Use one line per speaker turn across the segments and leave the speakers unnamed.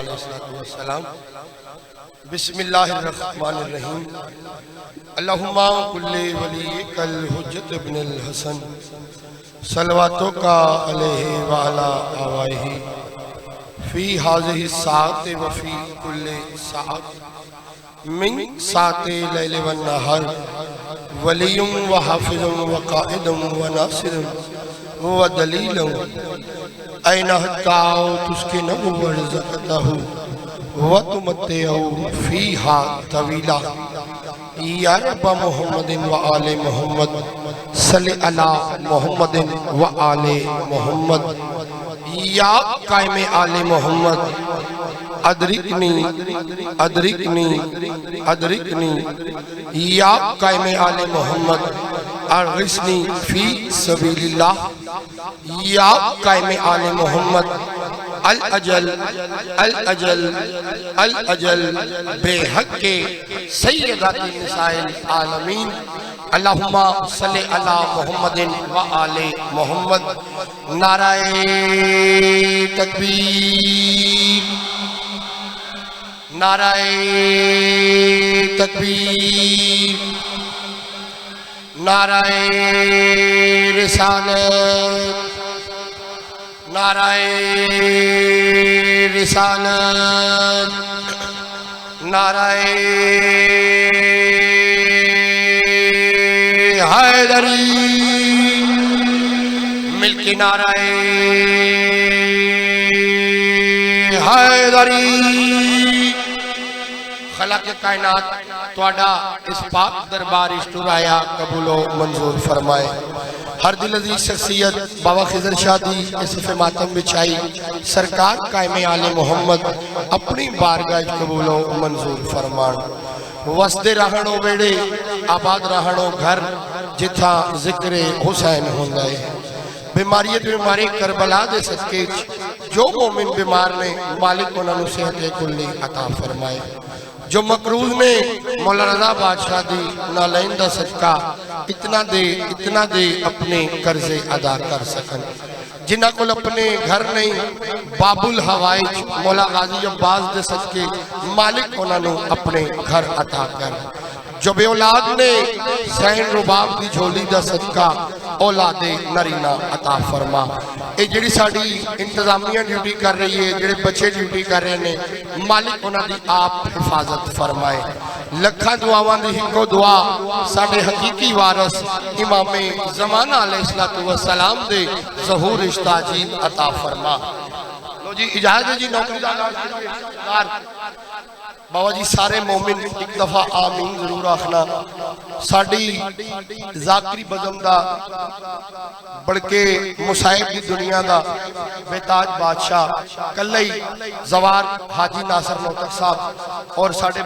अलैहिस्सलाम। बिस्मिल्लाहिर्रहमानिर्रहीम। अल्लाहुम्मा कुल्ले वलीकल हुज्जत इब्नुल हसन सलवातों का अलैहि व अला आवाइही फी हाज़िही साअत व फी कुल्ले साअत मिन साअते लैल व नहर वलियुम व हाफिजुम व काइदुम व नासिरुम व दलीलुम ऐना हत्ताओ तुस्के न वर्ज़क़तहु व तुमत्तेओ फीहा तवीला या रब मुहम्मदिन व आले मुहम्मद सल्लि अला मुहम्मदिन व आले मुहम्मद या कायमे आले मुहम्मद अदरिकनी अदरिकनी अदरिकनी या कायमे आले मुहम्मद अग़िस्नी फी सबीलिल्लाह या कायमे आले मुहम्मद अल अजल अल अजल अल अजल बेहक़्क़े सय्यदाति निसाइल आलमीन। अल्लाहुम्मा सल्लि अला मुहम्मदिन व आले मुहम्मद। नाराए तकबीर, नाराए तकबीर, नाराए रिसालत, नाराए रिसालत, नाराए हैदरी, मिलके नाराए हैदरी। खलक कायनात तुहाडा इस पाक दरबार इश्तुराया कबूलो मंजूर फरमाए। हर दिल अजीज शख्सियत बाबा खिजर शाह दी इस मातम बिछाई सरकार कायमे आले मोहम्मद अपनी बारगाह कबूलो मंजूर फरमान। वसदे रहणो वेड़े आबाद रहणो घर जिथा जिक्रे हुसैन होंदा है। बीमारी बीमारी करबला दे सदके जो मोमिन बीमार ने मालिक उन्होंने सेहत कुल्ली अता फरमाए। जो मकरूज ने मौला रज़ा बादशाह दी नालैन दा सदका इतना दे अपने कर्जे अदा कर सकन। जिन्हां कोल अपने घर नहीं बाबुल हवाइज मौला गाजी अब्बास दे सदके मालिक उन्होंने अपने घर अता कर। जो बे औलाद ने सैन रुबाब की झोली का सदका औलादे नरीना अता फरमा। ये जिहड़ी साडी इंतजामिया ड्यूटी कर रही है, जिहड़े बच्चे ड्यूटी कर रहे हैं, मालिक उन्हां दी आप हिफाजत फरमाए। लखां दुआवां दी हिको दुआ साडे हकीकी वारस इमामे ज़माना अलैहिस्सलातु वस्सलाम दे ज़हूर इश्ताजील अता फरमा। लो जी इजाजत जी नौकरी दा बाबा जी सारे मोमिन एक दफा आमीन जरूर आखना। साडी जाकरी बज़म दा बड़के मुसाहिब की दुनिया का बेताज बादशाह कल्ले जवार हाजी नासर नौतक साहब और साडे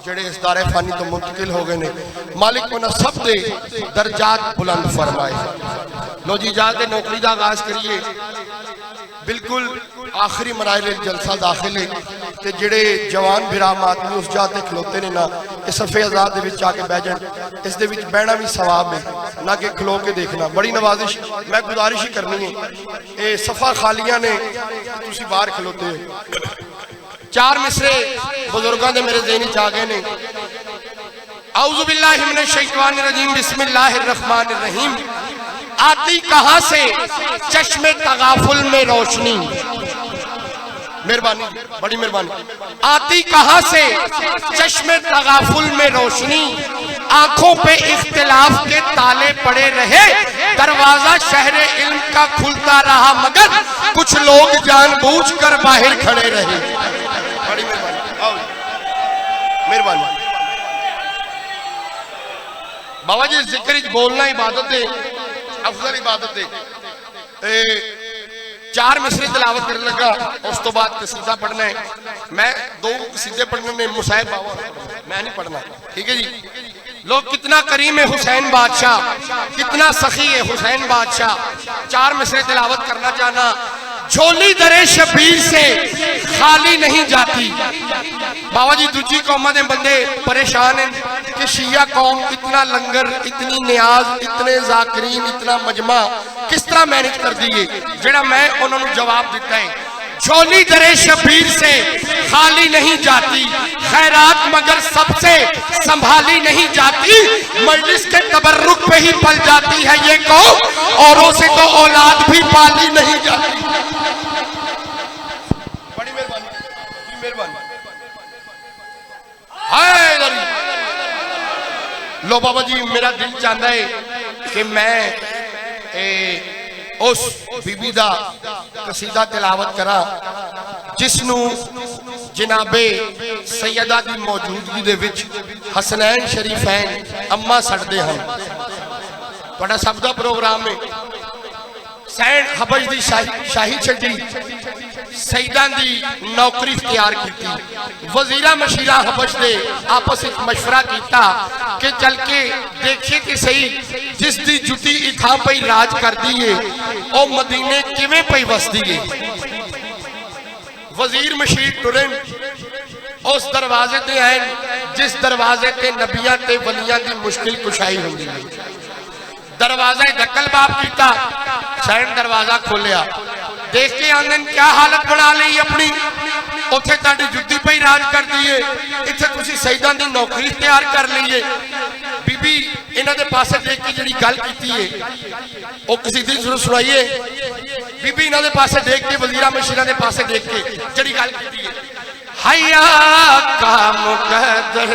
जेड़े इस दारे फानी तो मुंतकिल हो गए ने, मालिक उन्हें सब दे दर्जात बुलंद फरमाए। लो जी इजाजत नौकरी का आगाज करिए। बिल्कुल आखिरी मराइल जलसा दाखिल है ते जेड़े जवान बिराम आदमी उस जाते खलोते ने ना इस सफे आजाद दे विच आके बह जान। इस दे विच बहना भी सवाब है ना कि खलो के देखना। बड़ी नवाजिश मैं गुजारिश ही करनी है, ये सफा खालियां ने तुसी बाहर खलोते हो। चार मिसरे बुजुर्गों दे मेरे ज़हन च आ गए ने। औज़ु बिल्लाहि मिनश शैतानिर रजीम बिस्मिल्लाहिर रहमानिर रहीम। आती कहां से चश्मे तगाफुल में रोशनी, मेहरबानी बड़ी मेहरबानी। आती कहां से चश्मे तगाफुल में रोशनी, आंखों पे इख्तिलाफ के ताले पड़े रहे, दरवाजा शहरे इल्म का खुलता रहा मगर कुछ लोग जानबूझकर बाहर खड़े रहे। बड़ी मेहरबानी, मेहरबानी बाबा जी। जिक्र बोलना इबादत है, अफजल इबादत है। चार मिसरे तिलावत करने लगा, उस तो बाद कसीदा पढ़ना है। मैं दो कसीदे पढ़ने ने मुसाहिब बाबा मैं नहीं पढ़ना, ठीक है जी। लोग कितना करीम है हुसैन बादशाह, कितना सखी है हुसैन बादशाह। चार मिसरे तिलावत करना चाहना। झोली दरे शबीर से खाली नहीं जाती। बाबा जी दूजी कौमां दे बंदे परेशान हैं कि शिया कौम इतना लंगर, इतनी नियाज, इतने जाकरीन, इतना मजमा किस तरह मैनेज कर दी है। जेड़ा मैं उन्होंने जवाब दिता है, झोली दरे शबीर से खाली नहीं जाती, खैरात मगर सबसे संभाली नहीं जाती, मजलिस के तबर्रुक पे ही पल जाती है ये कौम, औरों से तो औलाद भी पाली नहीं जाती। बड़ी मेहरबानी। लो बाबा जी, मेरा दिल चाहता है कि मैं उस बीबी दा कसीदा तिलावत करा जिसनू जनाबे सैयदा दी मौजूदगी दे विच हसनैन शरीफैन अम्मा सड़दे हैं। बड़ा सब दा प्रोग्राम है। सैन हबश दी शाही छड़ी, सईदा दी नौकरी इख्तियार की, वजीरा मशीरा हबश दे आपस में मशवरा किया कि चल के देखिए कि सही जिस दी जुटी इथां पई राज कर दी है ओ मदीने किवें पई वसदी है। वजीर मशीर टुरन उस दरवाजे ते आए जिस दरवाजे ते नबियां ते वलियां दी मुश्किल कुशाई होंदी है। दरवाजा दक्कल बाप किया, सैन दरवाजा खोलिया, देख के आंगन क्या हालत बना ली अपनी, उथे ताड़ी जुद्दी पई राज कर दी है, इत्थे तुसी सईदा दी नौकरी तैयार कर ली है। बीबी इन्हां दे पासे देख के जिहड़ी गल कीती है ओ कसीदे जरूर सुनाइए। बीबी इन्हां दे पासे देख के, वजीरा मशीरा दे पासे देख के जिहड़ी गल कीती है, हया का मुकद्दर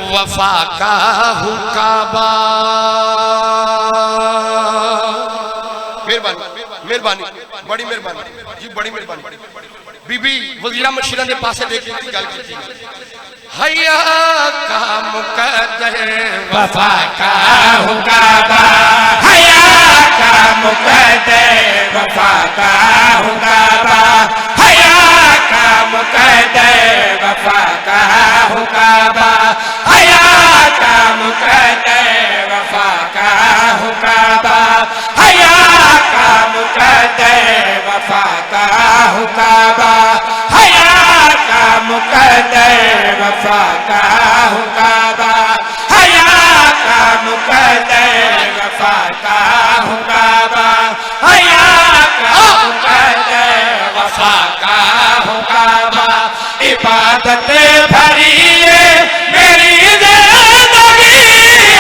वफा का हुकाबा। मेहरबानी, बड़ी मेहरबानी जी, बड़ी मेहरबानी। बीबी वजीरा मशीरा के पासे देख के गल की, हया का मुकद्दर
वफा का हुकाबा, हया का मुकद्दर वफा का हुकाबा, हया का मुकद्दर वफा का हुकाबा, हया का मुकद्दर वफा का हुकाबा, हया का मुकद्दर वफा का हुकाबा, हया का मुकद्दर वफा का हुकाबा, हया का मुकद्दर वफा का हुकाबा, हया का मुकद्दर वफा का हुकाबा। इबादत भरी मेरी जिंदगी है,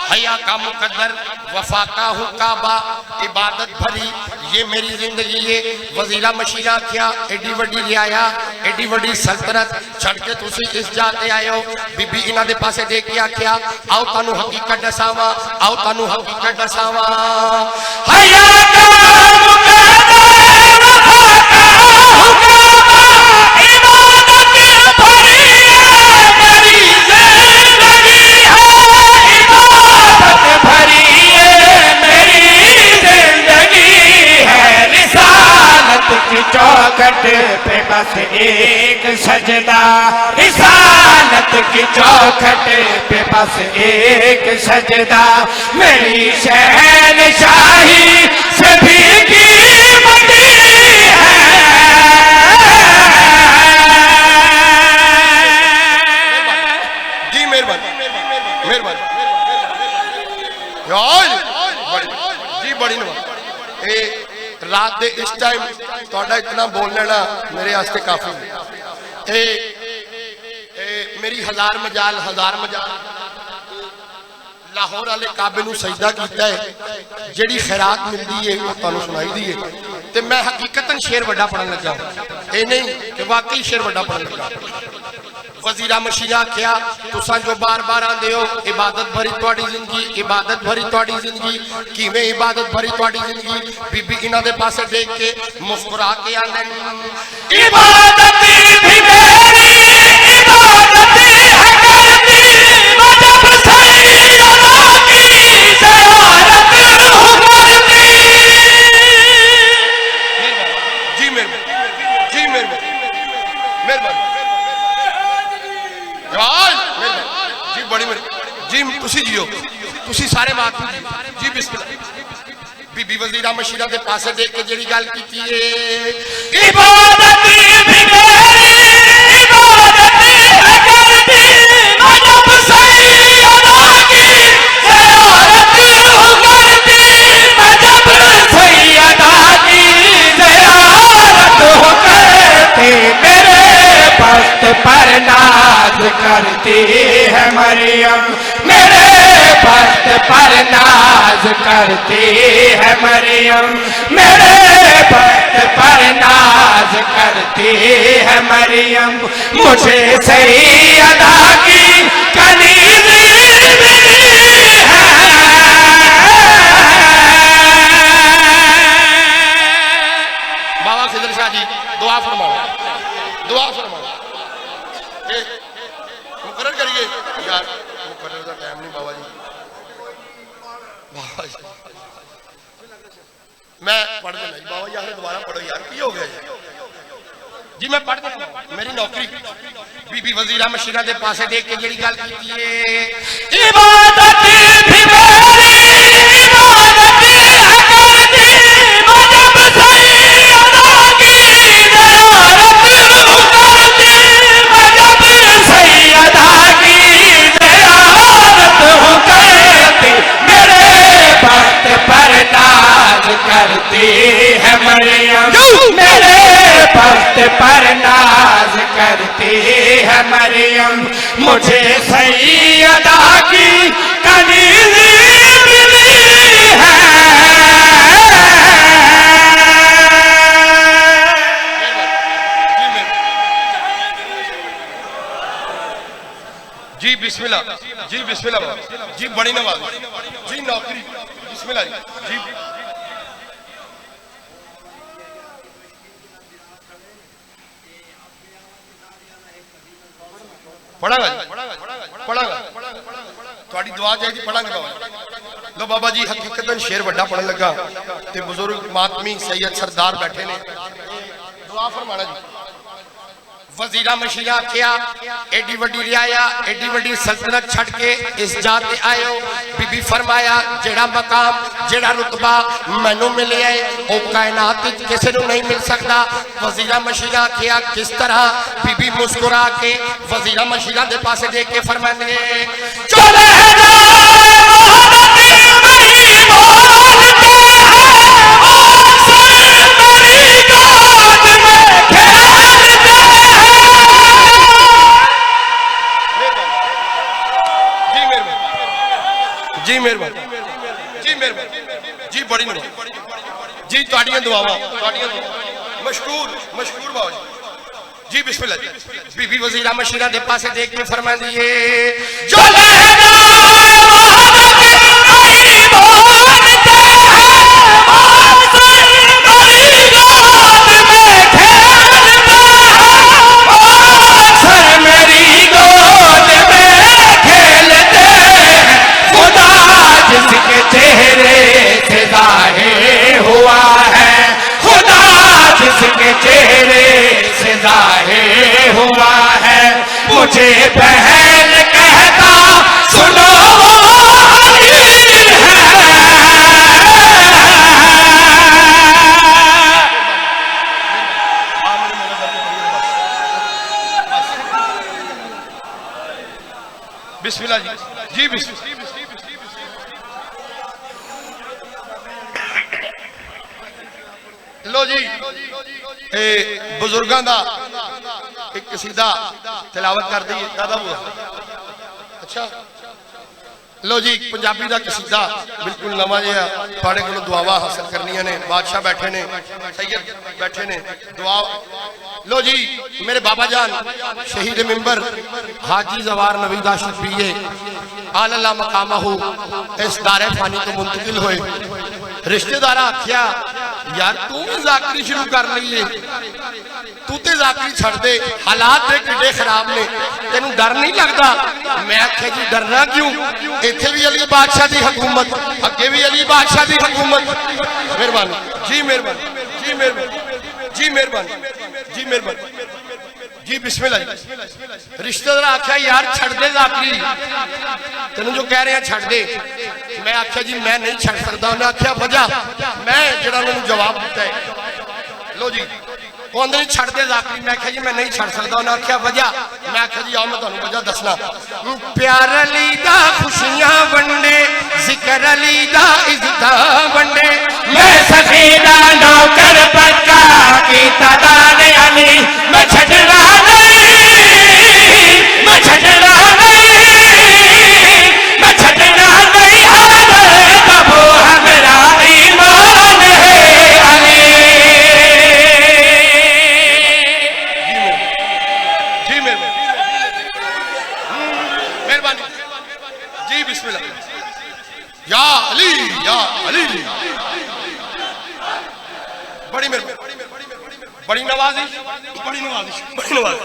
हया का मुकद्दर वफा का हुकाबा, इबादत भरी ये मेरी जिंदगी है। वजीरा मशीरा क्या एडी वड्डी रियाया, एडी वड्डी सल्तनत छड़ के तुसी इस जाते आए हो। बीबी इन्हां दे पासे देख के आख्या, आओ तानू हकीकत दसावा, आओ तानू हकीकत दसावा।
हया का मुकद्दर वफा का हुकाबा, इबादत भरी मेरी जिंदगी है, इबादत भरी मेरी जिंदगी है। रिसालत की चौखट पे बस एक सजदा, रिसालत की चौखट पे बस एक सजदा, मेरी शहनशाही से भी कीमती है।
जी मेहरबानी, मेहरबानी जी, बड़ी रात दे इस टाइम थोड़ा इतना बोल लेना मेरे वास्ते काफी है। मेरी हजार मजाल लाहौर वाले काबे नूं सजदा कीता है, जिहड़ी खैरात मिलती है वो तुहानूं सुनाई दी है। ते मैं हकीकतन शेर वड्डा पढ़न लगा, ये नहीं कि वाकई शेर वड्डा पढ़न लगा। वजीरा मशीरा क्या तुसा जो बार बार आंदे हो, इबादत भरी तुहाडी जिंदगी, इबादत भरी तुहाडी जिंदगी, किवें इबादत भरी तुहाडी जिंदगी। बीबी इन्हां दे पासे देख के मुस्कुरा के आंदे,
इबादत भी मेरी इबादत है करती, मजब सैयदा की ज़ियारत रूह करती।
जी मेहरबानी, जी मेहरबानी, मेहरबानी जी, बड़ी मेहरबानी जी। तुसी जियो, तुसी सारे मात जी, बिस्मिल्लाह। बीबी वजीरा मशीरा के पासे देख के जिहड़ी गल कीती है,
इबादत भी मेरी इबादत है करती, मजब सैयदा है मरियम, मेरे बख्त पर नाज करती है मरियम, मेरे बख्त पर नाज करती है मरियम। मुझे सही अदा की कनीज़ी मिली है।
बाबा खिजर शाह जी दुआ फरमाओ, दुआ फरमाओ। मुकर्रर करिए यार, मुकर्रर का टाइम नहीं बाबा जी। बाबा जी मैं पढ़ देना जी बाबा यार, दोबारा पढ़ो यार, की हो गया जी? मैं पढ़ देना। मेरी नौकरी बीबी वजीरा मशीरा दे पासे देख के जेड़ी गल कीती है,
इबादत भी मेरी इबादत है करती मजब सही अदा की ज़ियारत करती मजब सही अदा की ज़ियारत करती, मेरे बख्त पर नाज करती है मरियम, मेरे बख्त पर नाज करती है मरियम। मुझे सही अदा की कनीज़ी मिली है।
जी बिस्मिल्लाह, जी बिस्मिल्लाह बाबा जी, बड़ी नवाज जी, नौकरी बिस्मिल्लाह जी। पढ़ागा जी, पढ़ागा, थोड़ी दुआ चाहिए, पढ़ांगे बाबा। लो बाबा जी हकीकतन शेर वड्डा पढ़न लगा ते बुजुर्ग मातमी सैयद सरदार बैठे ने, दुआ फरमाना जी। वजीरा मशीरा आखिया एडी वड्डी रियाया, एडी वड्डी सल्तनत छड़ के इस जात ते आयो। बीबी फरमाया जेड़ा मकाम जेड़ा रुतबा मैनू मिले है वो कायनात विच किसी नू नहीं मिल सकता। वजीरा मशीरा आखिया किस तरह? बीबी मुस्कुरा के वजीरा मशीरा दे पासे देख के फरमांदे
चले
जी मेहरबानी, जी मेहरबानी जी, बड़ी मेहरबानी जी, तुहाडियां दुआवां मशकूर मशकूर बाबा जी। जी बिस्मिल्लाह जी। बीबी वजीरा मशीरा दे पासे देख के फरमांदी है जो
जिसके चेहरे से ज़ाहिर हुआ है, खुदा जिसके चेहरे से ज़ाहिर हुआ है, मुझे बहन कहता सुनो वो अली है।
बिस्मिल्लाह जी, जी बिस्मिल्लाह। लो जी बुजुर्गों का एक कसीदा तिलावत कर दी दादा बुआ। अच्छा लो जी पंजाबी का कसीदा बिल्कुल नवा जिहा थोड़े को दुआवां हासिल करनिया ने। बादशाह बैठे ने, सैयद बैठे ने, दुआ लो जी। मेरे बाबा जान शहीद मिंबर हाजी जवार नवीद आशिक बीए आला मकामा हो इस दारे फानी तो मुंतकिल होए। रिश्तेदार आख्या यार तू भी जाकरी शुरू कर लीए, तू तो जाकरी छड़ दे, हालात किड्डे खराब ने, तेनू डर नहीं लगता? मैं आख्या जी डरना क्यों, इत्थे भी अली बादशाह की हुकूमत, अगे भी अली बादशाह की हुकूमत। मेहरबानी जी, मेहरबानी जी, मेहरबानी जी, मेहरबानी जी, मेहरबानी जी, बिस्मिल्लाह जी। रिश्तेदार आख्या यार छड़ दे जाकरी, तेन जो कह रहे हैं छड़ दे। मैं आख्या जी मैं नहीं छड़ सकता। उन्हें आख्या वजह, मैं जरा उन्होंने जवाब दिता है। लो जी वो आंदे नहीं छड़ दे जाकरी। मैं आख्या जी मैं नहीं छड़ सकता। उन्हें आख्या वजह। मैं आख्या जी आओ मैं तुहानू वजह दसना। प्यार अली दा खुशियां वंडे, जिक्र अली दा इज्जतां वंडे,
मैं सखीदा नौकर पक्का कीता दाने अली, मैं छड़ना नहीं, मैं छड़ना नहीं,
बिस्मिल्लाह। या अली या अली। बड़ी मेहरबानी, बड़ी नवाजिश, बड़ी नवाजिश, बड़ी नवाजिश।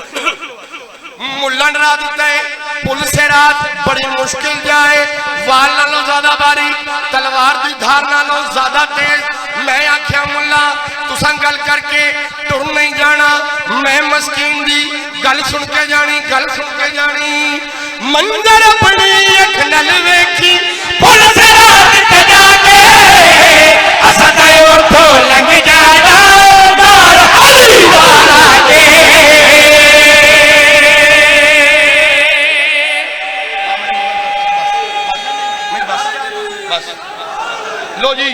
मुल्ला डरा दिता है, पुल से रात बड़ी मुश्किल जाए, वाल नालों ज्यादा बारी, तलवार की धार नालों ज्यादा तेज। मैं आख्या मुल्ला तुसा गल करके टुर नहीं जाना, मैं मस्कीन दी गल सुन के जानी, गल सुन के जानी। मंजर अपनी अख नल वेखी,
पुल से रात ते जाके असां ते उठो लंघ जाना, नाल अली वाला के।
बस लो जी,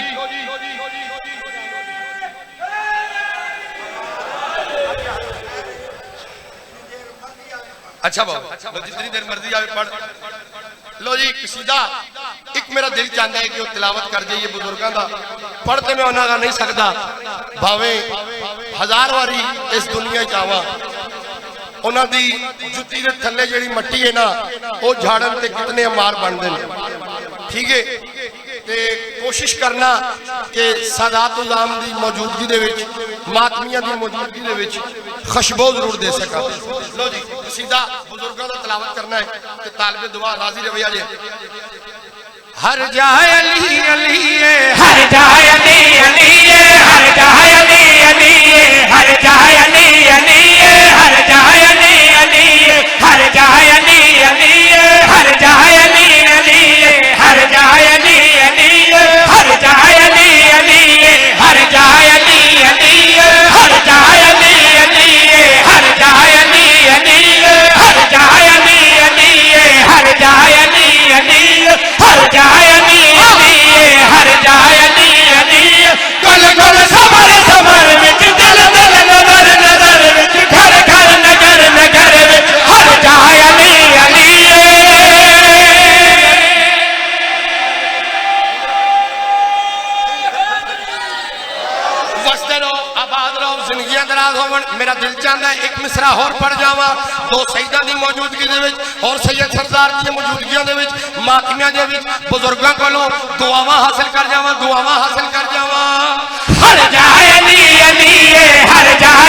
अच्छा बाबा जितनी देर मर्जी आवे पढ़ लो जी। कसीदा एक मेरा दिल चाहता है कि वो तिलावत कर जाइए बुजुर्गों का, पढ़ते मैं उन्होंने का नहीं सकता, भावे हजार बारी इस दुनिया च आवा, उन्होंने जुत्ती के थले जी मट्टी है ना वो झाड़न ते कितने मार बनते हैं। ठीक है, ते कोशिश करना कि सादात उज़ाम की मौजूदगी दे विच, मातमिया की मौजूदगी दे विच खुशबू जरूर दे सका। लो जी कसीदा बुजुर्गों का तिलावत करना है ते तालिबे दुआ राजी रहे आज। हर जाए अली अली,
हर जाए अली अली, हर जाए अली अली, हर जाए अली अली, हर जाए अली अली, हर जाए अली अली, हर जाए अली अली, हर जाए अली अली, हर जाए अली अली, हर जाए अली अली, हर जाए अली अली, हर जाए अली अली, हर जाए अली अली, हर जाए अली अली, हर जाए अली अली, हर जाए अली अली। गुल गुल समर समर विच, दिल दिल नजर नजर विच, घर घर नगर नगर विच, हर जाए अली अली।
वसते रहो, आबाद रहो, जिंदगियां दराज होवन। मेरा दिल चाहता है एक मिसरा होर पढ़ जावा, दो सईदा की मौजूदगी दे विच और सैयद सरदार की मौजूदगियां दे विच, मातमियां दे विच बुजुर्गों कोलों दुआवां हासिल कर जावा, दुआवां हासिल कर जावा।
हर जाए अली अली, हर जाए